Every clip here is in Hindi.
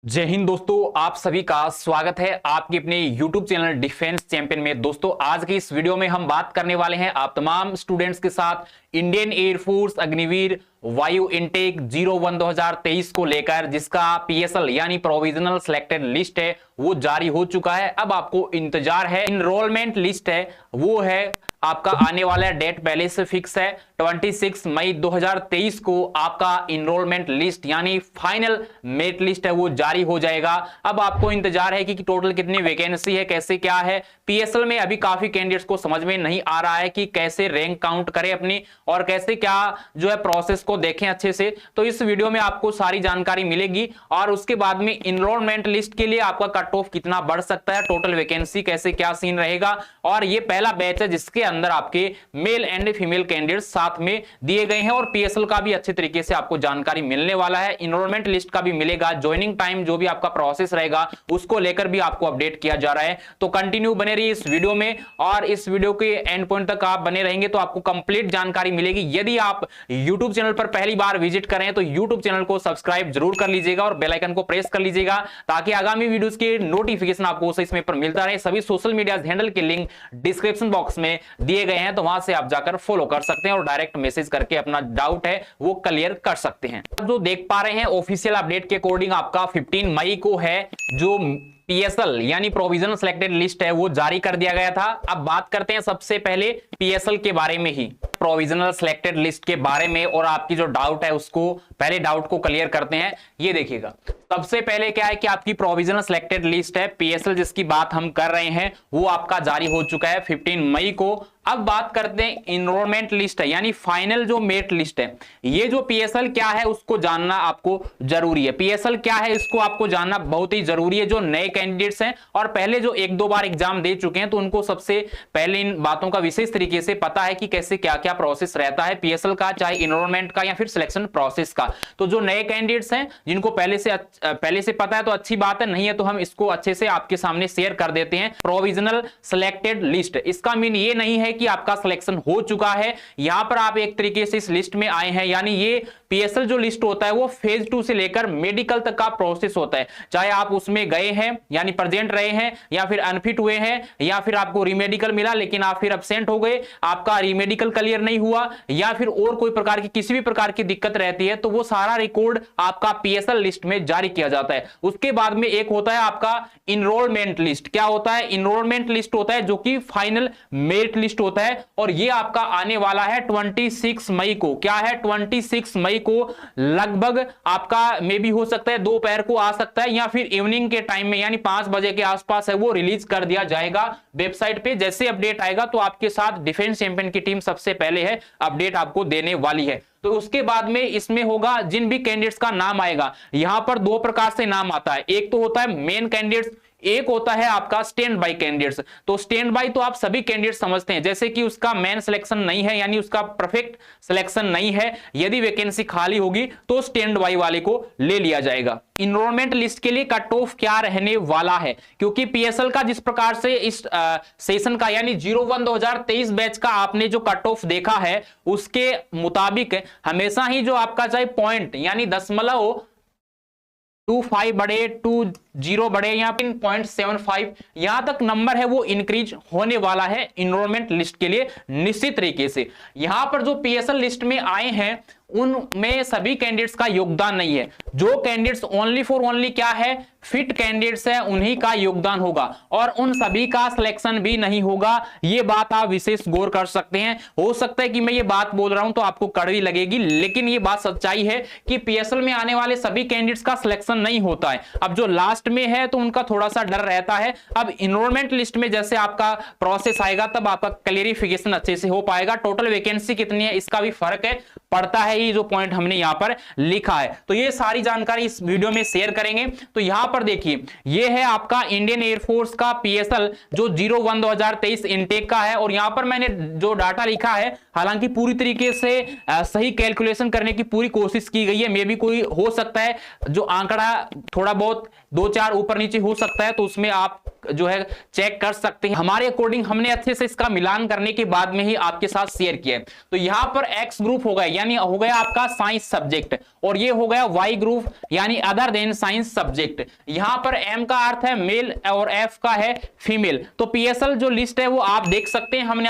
जय हिंद दोस्तों, आप सभी का स्वागत है आपके अपने YouTube चैनल डिफेंस चैंपियन में। दोस्तों आज की इस वीडियो में हम बात करने वाले हैं आप तमाम स्टूडेंट्स के साथ इंडियन एयरफोर्स अग्निवीर वायु इनटेक 01 2023 को लेकर, जिसका PSL यानी प्रोविजनल सिलेक्टेड लिस्ट है वो जारी हो चुका है। अब आपको इंतजार है, इनरोलमेंट लिस्ट है वो है आपका आने वाला है, डेट पहले से फिक्स है 26 मई 2023 को आपका इनरोलमेंट लिस्ट यानी फाइनल मेरिट लिस्ट है वो जारी हो जाएगा। अब आपको इंतजार है कि टोटल कितनी वैकेंसी है, कैसे क्या है। PSL में अभी काफी कैंडिडेट्स को समझ में नहीं आ रहा है कि कैसे रैंक काउंट करें अपनी और कैसे क्या जो है प्रोसेस को देखें अच्छे से। तो इस वीडियो में आपको सारी जानकारी मिलेगी और उसके बाद में इनरोलमेंट लिस्ट के लिए आपका कट ऑफ कितना बढ़ सकता है, टोटल वैकेंसी कैसे क्या सीन रहेगा। और ये पहला बैच है जिसके अंदर आपके मेल एंड फीमेल कैंडिडेट्स साथ में दिए गए हैं और PSL का भी अच्छे तरीके से आपको जानकारी मिलने वाला है। इनरोलमेंट लिस्ट का भी मिलेगा, ज्वाइनिंग टाइम जो भी आपका प्रोसेस रहेगा उसको लेकर भी आपको अपडेट किया जा रहा है। तो कंटिन्यू बने रहिए इस वीडियो में और इस वीडियो के एंड पॉइंट तक आप बने रहेंगे तो आपको कंप्लीट जानकारी मिलेगी। यदि आप YouTube चैनल पर पहली बार विजिट करें तो YouTube चैनल को सब्सक्राइब जरूर कर लीजिएगा और बेल आइकन को प्रेस कर लीजिएगा ताकि आगामी वीडियोस के नोटिफिकेशन आपको सही समय पर मिलता रहे। सभी सोशल मीडिया हैंडल के लिंक डिस्क्रिप्शन बॉक्स में दिए गए हैं, तो वहां से आप जाकर फॉलो कर सकते हैं और डायरेक्ट मैसेज करके अपना डाउट है वो क्लियर कर सकते हैं। जो देख पा रहे हैं ऑफिशियल अपडेट के अकॉर्डिंग आपका 15 मई को है जो PSL यानी प्रोविजनल सिलेक्टेड लिस्ट है वो जारी कर दिया गया था। अब बात करते हैं सबसे पहले PSL के बारे में ही, प्रोविजनल सिलेक्टेड लिस्ट के बारे में, और आपकी जो डाउट है उसको पहले डाउट को क्लियर करते हैं। ये देखिएगा, सबसे पहले क्या है कि आपकी प्रोविजनल सिलेक्टेड लिस्ट है PSL जिसकी बात हम कर रहे हैं वो आपका जारी हो चुका है 15 मई को। अब बात करते हैं इनरोलमेंट लिस्ट है यानी फाइनल जो मेरिट लिस्ट है। ये जो PSL क्या है उसको जानना आपको जरूरी है। PSL क्या है इसको आपको जानना बहुत ही जरूरी है। जो नए कैंडिडेट्स हैं और पहले जो एक दो बार एग्जाम दे चुके हैं तो उनको सबसे पहले इन बातों का विशेष तरीके से पता है कि कैसे क्या क्या प्रोसेस रहता है PSL का, चाहे इनरोलमेंट का या फिर सिलेक्शन प्रोसेस का। तो जो नए कैंडिडेट्स हैं जिनको पहले से पता है तो अच्छी बात है, नहीं है तो हम इसको अच्छे से आपके सामने शेयर कर देते हैं। प्रोविजनल सिलेक्टेड लिस्ट, इसका मीन ये नहीं है कि आपका सिलेक्शन हो चुका है, यहां पर आप एक तरीके से इस लिस्ट में आए हैं। यानी ये PSL जो लिस्ट होता है वो फेज 2 से लेकर मेडिकल तक का प्रोसेस होता है। चाहे आप उसमें गए हैं यानी प्रेजेंट रहे हैं या फिर अनफिट हुए हैं या फिर आपको रीमेडिकल मिला लेकिन आप फिर एब्सेंट हो गए, आपका रीमेडिकल क्लियर नहीं हुआ या फिर और कोई प्रकार की किसी भी प्रकार की दिक्कत रहती है तो वो सारा रिकॉर्ड आपका PSL लिस्ट में जारी किया जाता है। उसके बाद में एक होता है आपका इनरोलमेंट लिस्ट। क्या होता है? इनरोलमेंट लिस्ट होता है जो कि फाइनल मेरिट लिस्ट होता है और ये आपका आने वाला है 26 मई को। क्या है? 26 मई को लगभग आपका मे भी हो सकता है दोपहर को आ सकता है या फिर इवनिंग के टाइम में यानी 5 बजे के आसपास है वो रिलीज कर दिया जाएगा वेबसाइट पे। जैसे अपडेट आएगा तो आपके साथ डिफेंस चैंपियन की टीम सबसे पहले है अपडेट आपको देने वाली है। तो उसके बाद में इसमें होगा जिन भी कैंडिडेट्स का नाम आएगा, यहां पर दो प्रकार से नाम आता है। एक तो होता है मेन कैंडिडेट्स, एक होता है आपका स्टैंड बाय कैंडिडेट्स। तो स्टैंड बाय तो आप सभी कैंडिडेट समझते हैं, जैसे कि उसका मेन सिलेक्शन नहीं है यानी उसका परफेक्ट सिलेक्शन नहीं है, यदि वैकेंसी खाली होगी तो स्टैंड बाय वाले को ले लिया जाएगा। इनरोलमेंट लिस्ट के लिए कट ऑफ क्या रहने वाला है, क्योंकि PSL का जिस प्रकार से इस सेशन का यानी 01 2023 बैच का आपने जो कट ऑफ देखा है उसके मुताबिक हमेशा ही जो आपका चाहे पॉइंट यानी 0.25 बढ़े 20 बढ़े या फिर 0.75 यहां तक नंबर है वो इंक्रीज होने वाला है इनरोलमेंट लिस्ट के लिए निश्चित तरीके से। यहां पर जो PSL लिस्ट में आए हैं उनमें सभी कैंडिडेट्स का योगदान नहीं है। जो कैंडिडेट्स ओनली फॉर ओनली क्या है फिट कैंडिडेट्स है उन्हीं का योगदान होगा और उन सभी का सिलेक्शन भी नहीं होगा। ये बात आप विशेष गौर कर सकते हैं। हो सकता है कि मैं ये बात बोल रहा हूं तो आपको कड़वी लगेगी, लेकिन ये बात सच्चाई है कि PSL में आने वाले सभी कैंडिडेट्स का सिलेक्शन नहीं होता है। अब जो लास्ट में है तो उनका थोड़ा सा डर रहता है। अब इनरोलमेंट लिस्ट में जैसे आपका प्रोसेस आएगा तब आपका क्लेरिफिकेशन अच्छे से हो पाएगा। टोटल वैकेंसी कितनी है इसका भी फर्क है पड़ता है, ये जो पॉइंट हमने यहां पर लिखा है। तो ये सारी जानकारी इस वीडियो में शेयर करेंगे। तो यहां पर देखिए ये है आपका इंडियन एयरफोर्स का PSL जो 01 2023 इनटेक का है और यहां पर मैंने जो डाटा लिखा है हालांकि पूरी तरीके से सही कैलकुलेशन करने की पूरी कोशिश की गई है। मे भी कोई हो सकता है जो आंकड़ा थोड़ा बहुत 2-4 ऊपर नीचे हो सकता है तो उसमें आप जो है चेक कर सकते हैं। हमारे अकॉर्डिंग हमने अच्छे से इसका मिलान करने के बाद में ही आपके साथ शेयर किया है। तो यहां पर एक्स ग्रुप होगा यानी हो गया आपका साइंस सब्जेक्ट, और ये हो गया वाई ग्रुप यानी अदर देन साइंस सब्जेक्ट। यहां पर एम का अर्थ है मेल और एफ का है फीमेल। तो पीएसएल जो लिस्ट है वो आप देख सकते हैं, हमने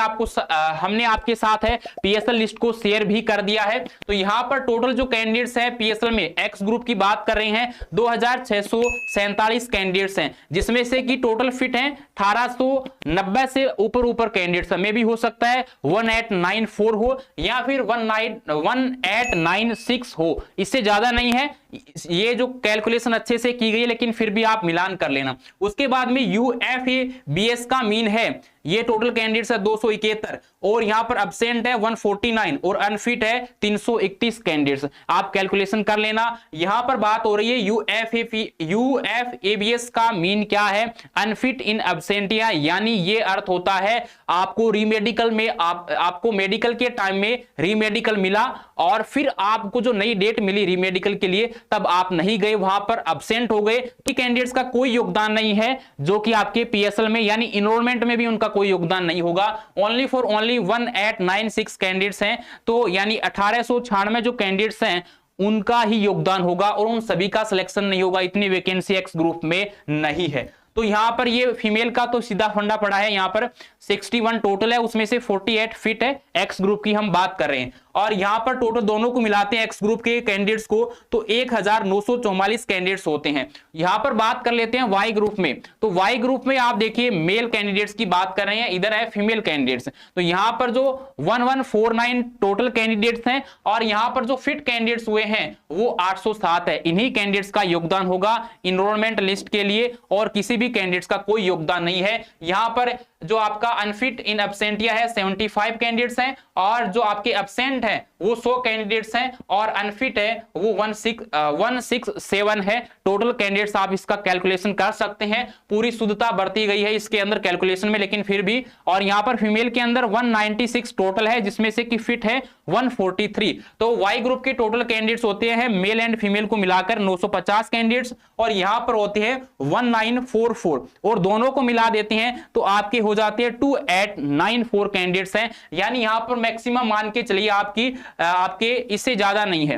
आपके साथ है पीएसएल लिस्ट को शेयर भी कर दिया है। तो यहां पर टोटल जो कैंडिडेट्स है पीएसएल में एक्स ग्रुप की बात कर रहे हैं 2647 कैंडिडेट्स हैं, जिसमें से कि टोटल फिट हैं 1890 से ऊपर कैंडिडेट्स। में भी हो सकता है 1894 हो या फिर 1896 हो, इससे ज्यादा नहीं है। ये जो कैलकुलेशन अच्छे से की गई है, लेकिन फिर भी आप मिलान कर लेना। उसके बाद में यूएफएबीएस का मीन है, ये टोटल कैंडिडेट्स है 271, और यहां पर अब्सेंट है 149 और अनफिट है 331 कैंडिडेट्स। आप कैलकुलेशन कर लेना। यहां पर बात हो रही है यूएफएबीएस का मीन क्या है, अनफिट इन अब्सेंटिया, यानी ये अर्थ होता है आपको रीमेडिकल में आपको मेडिकल के टाइम में रीमेडिकल मिला और फिर आपको जो नई डेट मिली रीमेडिकल के लिए तब आप नहीं गए, वहां पर अब्सेंट हो गए। कि कैंडिडेट्स का कोई योगदान नहीं है जो कि आपके पीएसएल में यानी इनरोलमेंट में भी उनका कोई योगदान नहीं होगा। ओनली 1896 कैंडिडेट्स हैं, तो यानी 1896 जो कैंडिडेट्स हैं उनका ही योगदान होगा और उन सभी का सिलेक्शन नहीं होगा। इतनी वैकेंसी एक्स ग्रुप में नहीं है। तो यहां पर ये फीमेल का तो सीधा फंडा पड़ा है, यहां पर 61 टोटल है, उसमें से 48 फिट है। एक्स ग्रुप की हम बात कर रहे हैं, और यहां पर टोटल दोनों को मिलाते हैं एक्स ग्रुप के कैंडिडेट्स को तो 1944 कैंडिडेट्स होते हैं। यहां पर बात कर लेते हैं वाई ग्रुप में। तो वाई ग्रुप में आप देखिए मेल कैंडिडेट्स की बात कर रहे हैं, इधर है फीमेल कैंडिडेट्स। तो यहां पर जो 1149 टोटल कैंडिडेट्स हैं और यहां पर जो फिट कैंडिडेट्स हुए हैं वो 807 है। इन्हीं कैंडिडेट्स का योगदान होगा इनरोलमेंट लिस्ट के लिए, और किसी भी कैंडिडेट्स का कोई योगदान नहीं है। यहां पर जो आपका अनफिट इन एब्सेंटिया है 75 कैंडिडेट्स हैं, और जो आपके एब्सेंट हैं वो 100 कैंडिडेट्स हैं, और अनफिट है वो 167 है। टोटल कैंडिडेट्स आप इसका कैलकुलेशन कर सकते हैं, पूरी शुद्धता बरती गई है इसके अंदर कैलकुलेशन में, लेकिन फिर भी। और यहां पर फीमेल के अंदर 196 टोटल है, जिसमें से कि फिट है 143। तो वाई ग्रुप के टोटल कैंडिडेट्स होते हैं मेल एंड फीमेल को मिलाकर 950 कैंडिडेट्स, और यहां पर होते हैं 1944, और दोनों को मिला देते हैं तो आपके हो जाते हैं 2894 कैंडिडेट्स हैं। यानी यहां पर मैक्सिमम मान के चलिए आपके इससे ज्यादा नहीं है,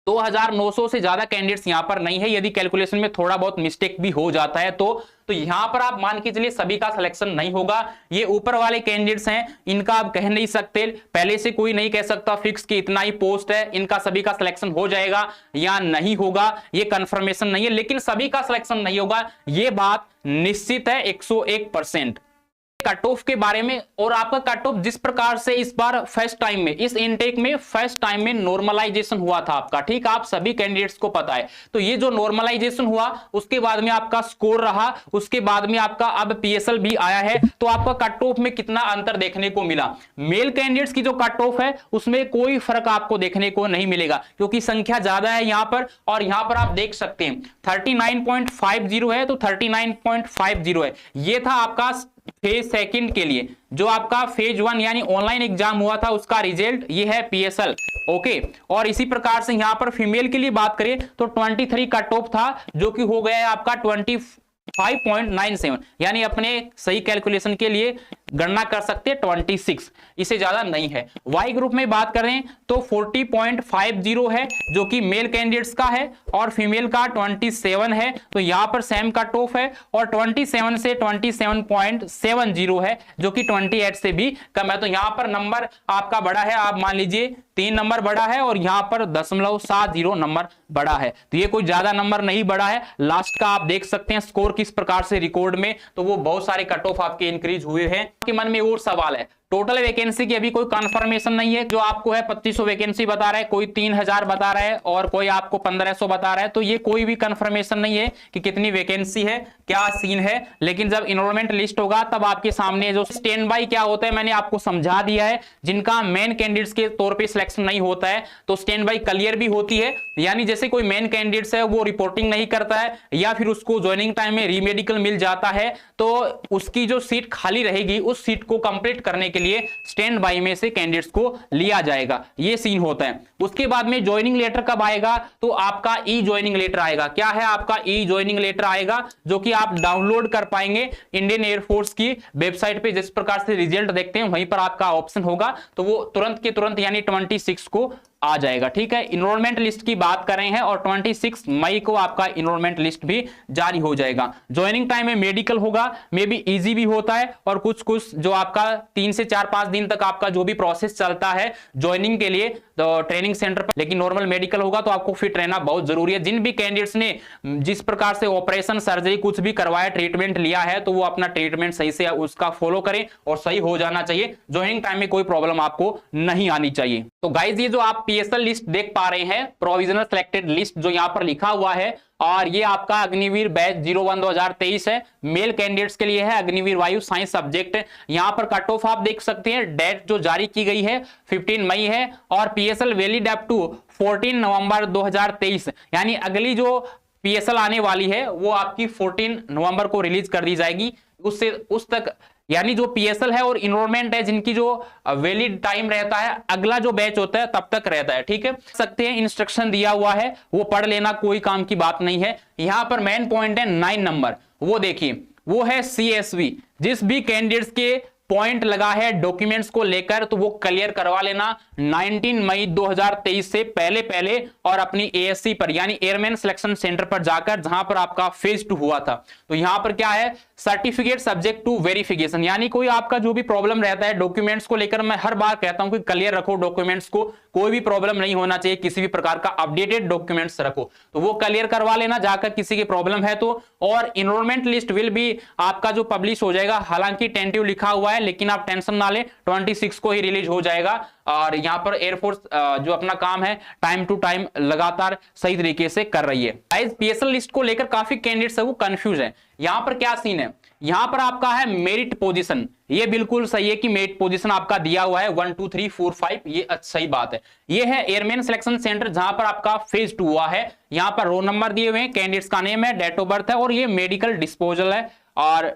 2900 से ज्यादा कैंडिडेट्स यहां पर नहीं है। यदि कैलकुलेशन में थोड़ा बहुत मिस्टेक भी हो जाता है तो यहां पर आप मान के चलिए सभी का सिलेक्शन नहीं होगा। ये ऊपर वाले कैंडिडेट्स हैं, इनका आप कह नहीं सकते, पहले से कोई नहीं कह सकता फिक्स कि इतना ही पोस्ट है, इनका सभी का सिलेक्शन हो जाएगा या नहीं होगा, ये कंफर्मेशन नहीं है। लेकिन सभी का सिलेक्शन नहीं होगा, ये बात निश्चित है 101%। कट ऑफ के बारे में, और आपका कट ऑफ जिस प्रकार से इस बार फर्स्ट टाइम में इस इनटेक में फर्स्ट टाइम में नॉर्मलाइजेशन हुआ था आपका, ठीक, आप सभी कैंडिडेट्स को पता है। तो ये जो नॉर्मलाइजेशन हुआ उसके बाद में आपका स्कोर रहा, उसके बाद में आपका अब पीएसएल भी आया है, तो आपका कट ऑफ में कितना अंतर देखने को मिला। मेल कैंडिडेट्स की जो कट ऑफ है उसमें कोई फर्क आपको देखने को नहीं मिलेगा, क्योंकि संख्या ज्यादा है यहां पर, और यहां पर आप देख सकते हैं 39.50 है, तो 39.50 है। ये था आपका फेज सेकंड के लिए। जो आपका फेज 1 यानी ऑनलाइन एग्जाम हुआ था उसका रिजल्ट ये है पीएसएल, ओके। और इसी प्रकार से यहां पर फीमेल के लिए बात करें तो 23 कट ऑफ था, जो कि हो गया है आपका 25.97, यानी अपने सही कैलकुलेशन के लिए गणना कर सकते हैं 26, इससे ज्यादा नहीं है। वाई ग्रुप में बात करें तो 40.50 है, जो कि मेल कैंडिडेट्स का है, और फीमेल का 27 है। तो यहां पर सेम कट ऑफ है, और 27 से 27.70 है, जो कि 28 से भी कम है। तो यहां पर नंबर आपका बड़ा है, आप मान लीजिए 3 नंबर बड़ा है, और यहां पर 0.70 नंबर बड़ा है। तो ये कोई ज्यादा नंबर नहीं बड़ा है। लास्ट का आप देख सकते हैं स्कोर किस प्रकार से रिकॉर्ड में, तो वो बहुत सारे कट ऑफ आपके इंक्रीज हुए हैं। के मन में और सवाल है, टोटल वैकेंसी की अभी कोई कंफर्मेशन नहीं है। जो आपको है 2500 वैकेंसी बता रहा है, कोई 3000 बता रहा है, और कोई आपको 1500 बता रहा है। तो ये कोई भी कंफर्मेशन नहीं है कि कितनी वैकेंसी है, क्या सीन है। लेकिन जब इनरोलमेंट लिस्ट होगा तब आपके सामने जो स्टैंड बाई क्या होता है मैंने आपको समझा दिया है। जिनका मेन कैंडिडेट्स के तौर पर सिलेक्शन नहीं होता है तो स्टैंड बाई क्लियर भी होती है, यानी जैसे कोई मेन कैंडिडेट्स है वो रिपोर्टिंग नहीं करता है, या फिर उसको ज्वाइनिंग टाइम में रीमेडिकल मिल जाता है, तो उसकी जो सीट खाली रहेगी उस सीट को कंप्लीट करने के लिए स्टैंड बाई में से कैंडिडेट्स को लिया जाएगा, ये सीन होता है। उसके बाद में ज्वाइनिंग लेटर कब आएगा, तो आपका ई ज्वाइनिंग लेटर आएगा। क्या है आपका ई ज्वाइनिंग लेटर आएगा, जो कि आप डाउनलोड कर पाएंगे इंडियन एयरफोर्स की वेबसाइट पे। जिस प्रकार से रिजल्ट देखते हैं वहीं पर आपका ऑप्शन होगा, तो वो तुरंत के तुरंत यानी 26 को आ जाएगा। ठीक है, इनरोलमेंट लिस्ट की बात कर रहे हैं और 26 मई को आपका इनरोलमेंट लिस्ट भी जारी हो जाएगा। ज्वाइनिंग टाइम में मेडिकल होगा, मे बी इजी भी होता है, और कुछ कुछ जो आपका 3 से 4-5 दिन तक आपका जो भी प्रोसेस चलता है ज्वाइनिंग के लिए तो ट्रेनिंग सेंटर पर, लेकिन नॉर्मल मेडिकल होगा। तो आपको फिट रहना बहुत जरूरी है। जिन भी कैंडिडेट्स ने जिस प्रकार से ऑपरेशन, सर्जरी कुछ भी करवाया, ट्रीटमेंट लिया है, तो वो अपना ट्रीटमेंट सही से उसका फॉलो करें और सही हो जाना चाहिए। ज्वाइनिंग टाइम में कोई प्रॉब्लम आपको नहीं आनी चाहिए। तो गाइज ये जो आप पीएसएल लिस्ट देख पा रहे हैं, प्रोविजनल सिलेक्टेड लिस्ट जो यहां पर लिखा हुआ है, और ये आपका अग्निवीर बैच 01 2023 है, मेल कैंडिडेट्स के लिए है, अग्निवीर वायु साइंस सब्जेक्ट। यहां पर कट ऑफ आप देख सकते हैं, डेट जो जारी की गई है 15 मई है, और पीएसएल वैलिड अप टू 14 नवंबर 2023, यानी अगली जो पीएसएल आने वाली है वो आपकी 14 नवंबर को रिलीज कर दी जाएगी। उससे उस तक यानी जो पीएसएल है और इनरोलमेंट है, जिनकी जो वैलिड टाइम रहता है, अगला जो बैच होता है तब तक रहता है। ठीक है, सकते हैं इंस्ट्रक्शन दिया हुआ है, वो पढ़ लेना, कोई काम की बात नहीं है। यहां पर मेन पॉइंट है 9 नंबर, वो देखिए, वो है सीएसवी। जिस भी कैंडिडेट्स के पॉइंट लगा है डॉक्यूमेंट्स को लेकर, तो वो क्लियर करवा लेना 19 मई 2023 से पहले और अपनी एएससी पर यानी एयरमैन सिलेक्शन सेंटर पर जाकर, जहां पर आपका फेज 2 हुआ था। तो यहां पर क्या है, सर्टिफिकेट सब्जेक्ट टू वेरिफिकेशन, यानी कोई आपका जो भी प्रॉब्लम रहता है डॉक्यूमेंट्स को लेकर, मैं हर बार कहता हूं कि क्लियर रखो डॉक्यूमेंट्स को, कोई भी प्रॉब्लम नहीं होना चाहिए, किसी भी प्रकार का अपडेटेड डॉक्यूमेंट्स रखो। तो वो क्लियर करवा लेना जाकर, किसी की प्रॉब्लम है तो। और इनरोलमेंट लिस्ट विल भी आपका जो पब्लिश हो जाएगा, हालांकि टेंटिव लिखा हुआ है, लेकिन आप टेंशन ना ले, 26 को ही रिलीज हो जाएगा। और यहां पर एयरफोर्स जो अपना काम है टाइम टू टाइम लगातार सही तरीके से कर रही है। गाइस पीएसएल लिस्ट को लेकर काफी कैंडिडेट्स है वो कंफ्यूज है। यहां पर क्या सीन है, यहां पर आपका है मेरिट पोजीशन, ये बिल्कुल सही है कि मेरिट पोजीशन आपका दिया हुआ है 1 2 3 4 5, ये सही बात है। ये है एयरमैन सिलेक्शन सेंटर, जहां पर आपका फेज 2 हुआ है। यहां पर रोल नंबर दिए हुए हैं, कैंडिडेट्स का नेम है, डेट ऑफ बर्थ है, और ये मेडिकल डिस्पोजल है, और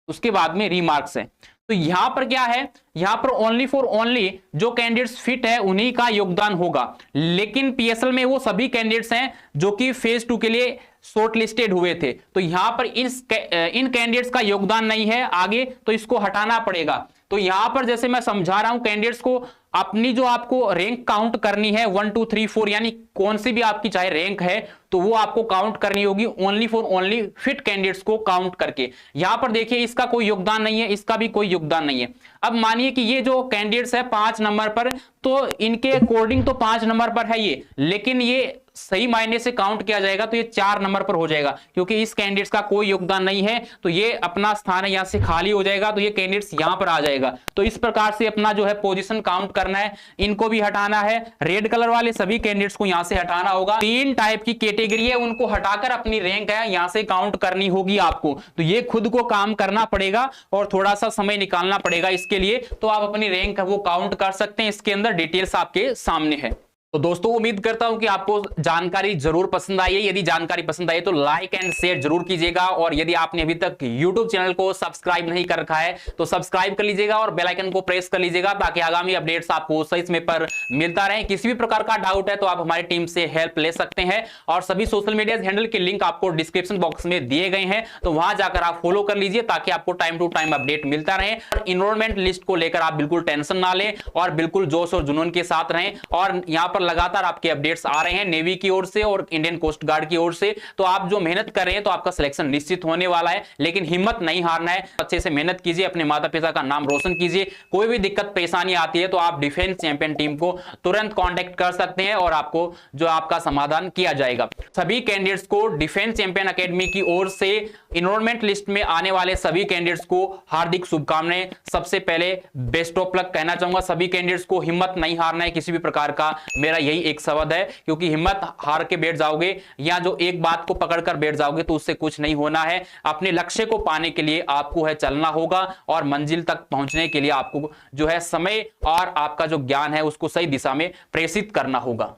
उसके बाद में रिमार्क्स है। तो यहां पर क्या है, यहां पर ओनली फॉर ओनली जो कैंडिडेट्स फिट है उन्हीं का योगदान होगा। लेकिन पीएसएल में वो सभी कैंडिडेट्स हैं जो कि फेज 2 के लिए शॉर्ट लिस्टेड हुए थे, तो यहां पर इन कैंडिडेट्स का योगदान नहीं है आगे, तो इसको हटाना पड़ेगा। तो यहां पर जैसे मैं समझा रहा हूं, कैंडिडेट्स को अपनी जो आपको रैंक काउंट करनी है 1 2 3 4, यानी कौन सी भी आपकी चाहे रैंक है, तो वो आपको काउंट करनी होगी only for only fit candidates को काउंट करके। यहां पर देखिए, इसका कोई योगदान नहीं है, इसका भी कोई योगदान नहीं है। अब मानिए कि ये जो कैंडिडेट्स है 5 नंबर पर, तो इनके अकॉर्डिंग तो 5 नंबर पर है ये, लेकिन ये सही मायने से काउंट किया जाएगा तो ये 4 नंबर पर हो जाएगा, क्योंकि इस कैंडिडेट्स का कोई योगदान नहीं है, तो ये अपना स्थान है यहां से खाली हो जाएगा, तो ये कैंडिडेट्स यहां पर आ जाएगा। तो इस प्रकार से अपना जो है पोजीशन काउंट करना है, इनको भी हटाना है। रेड कलर वाले सभी कैंडिडेट्स को यहां से हटाना होगा। 3 टाइप की कैटेगरी है, उनको हटाकर अपनी रैंक है यहां से काउंट करनी होगी आपको। तो ये खुद को काम करना पड़ेगा और थोड़ा सा समय निकालना पड़ेगा इसके लिए, तो आप अपनी रैंक है वो काउंट कर सकते हैं। इसके अंदर डिटेल्स आपके सामने है। तो दोस्तों उम्मीद करता हूं कि आपको जानकारी जरूर पसंद आई है। यदि जानकारी पसंद आई तो लाइक एंड शेयर जरूर कीजिएगा, और यदि आपने अभी तक YouTube चैनल को सब्सक्राइब नहीं कर रखा है तो सब्सक्राइब कर लीजिएगा और बेल आइकन को प्रेस कर लीजिएगा, ताकि आगामी अपडेट्स आपको सही समय पर मिलता रहे। किसी भी प्रकार का डाउट है तो आप हमारी टीम से हेल्प ले सकते हैं, और सभी सोशल मीडिया हैंडल के लिंक आपको डिस्क्रिप्शन बॉक्स में दिए गए हैं, तो वहां जाकर आप फॉलो कर लीजिए, ताकि आपको टाइम टू टाइम अपडेट मिलता रहे। और इनरोलमेंट लिस्ट को लेकर आप बिल्कुल टेंशन ना लें और बिल्कुल जोश और जुनून के साथ रहें। और यहां पर लगातार आपके अपडेट्स आ रहे हैं नेवी की ओर से और इंडियन कोस्ट गार्ड की ओर से, तो आप जो मेहनत कर रहे हैं तो आपका सिलेक्शन निश्चित होने वाला है। लेकिन हिम्मत नहीं हारना है, अच्छे से मेहनत कीजिए, अपने माता पिता का नाम रोशन कीजिए। कोई भी दिक्कत परेशानी आती है तो आप डिफेंस चैंपियन टीम को तुरंत कांटेक्ट कर सकते हैं और आपको जो आपका समाधान किया जाएगा। सभी कैंडिडेट्स को डिफेंस चैंपियन एकेडमी की ओर से इनरोलमेंट लिस्ट में आने वाले सभी कैंडिडेट्स को हार्दिक शुभकामनाएं। सबसे पहले बेस्ट ऑफ लक कहना चाहूंगा सभी कैंडिडेट्स को। हिम्मत नहीं हारना है किसी भी प्रकार का, मेरा यही एक शब्द है, क्योंकि हिम्मत हार के बैठ जाओगे या जो एक बात को पकड़कर बैठ जाओगे तो उससे कुछ नहीं होना है। अपने लक्ष्य को पाने के लिए आपको है चलना होगा, और मंजिल तक पहुंचने के लिए आपको जो है समय और आपका जो ज्ञान है उसको सही दिशा में प्रेषित करना होगा।